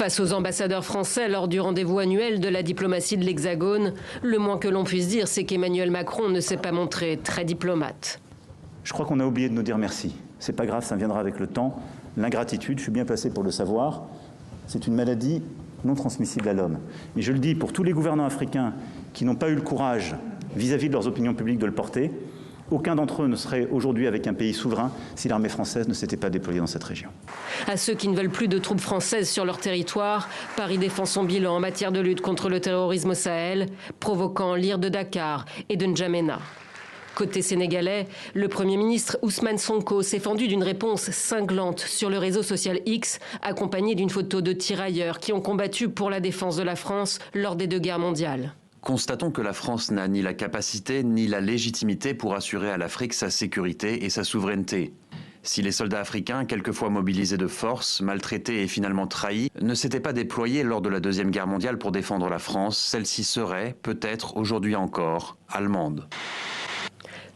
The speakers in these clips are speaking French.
Face aux ambassadeurs français lors du rendez-vous annuel de la diplomatie de l'Hexagone, le moins que l'on puisse dire, c'est qu'Emmanuel Macron ne s'est pas montré très diplomate. Je crois qu'on a oublié de nous dire merci. C'est pas grave, ça viendra avec le temps. L'ingratitude, je suis bien placé pour le savoir, c'est une maladie non transmissible à l'homme. Et je le dis pour tous les gouvernants africains qui n'ont pas eu le courage, vis-à-vis de leurs opinions publiques, de le porter, aucun d'entre eux ne serait aujourd'hui avec un pays souverain si l'armée française ne s'était pas déployée dans cette région. À ceux qui ne veulent plus de troupes françaises sur leur territoire, Paris défend son bilan en matière de lutte contre le terrorisme au Sahel, provoquant l'ire de Dakar et de N'Djamena. Côté sénégalais, le Premier ministre Ousmane Sonko s'est fendu d'une réponse cinglante sur le réseau social X, accompagnée d'une photo de tirailleurs qui ont combattu pour la défense de la France lors des 2 guerres mondiales. Constatons que la France n'a ni la capacité ni la légitimité pour assurer à l'Afrique sa sécurité et sa souveraineté. Si les soldats africains, quelquefois mobilisés de force, maltraités et finalement trahis, ne s'étaient pas déployés lors de la Deuxième Guerre mondiale pour défendre la France, celle-ci serait, peut-être aujourd'hui encore, allemande.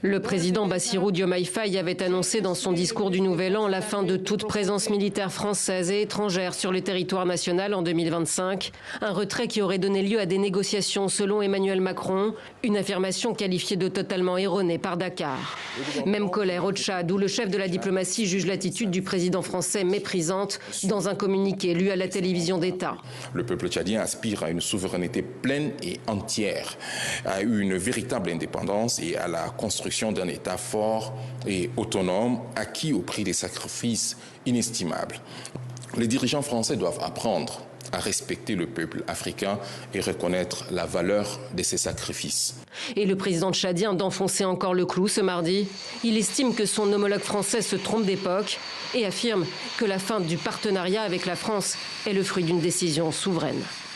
Le président Bassirou Diomaye Faye avait annoncé dans son discours du Nouvel An la fin de toute présence militaire française et étrangère sur le territoire national en 2025. Un retrait qui aurait donné lieu à des négociations selon Emmanuel Macron, une affirmation qualifiée de totalement erronée par Dakar. Même colère au Tchad, où le chef de la diplomatie juge l'attitude du président français méprisante dans un communiqué lu à la télévision d'État. Le peuple tchadien aspire à une souveraineté pleine et entière, à une véritable indépendance et à la construction d'un État fort et autonome, acquis au prix des sacrifices inestimables. Les dirigeants français doivent apprendre à respecter le peuple africain et reconnaître la valeur de ces sacrifices. Et le président tchadien d'enfoncer encore le clou ce mardi. Il estime que son homologue français se trompe d'époque et affirme que la fin du partenariat avec la France est le fruit d'une décision souveraine.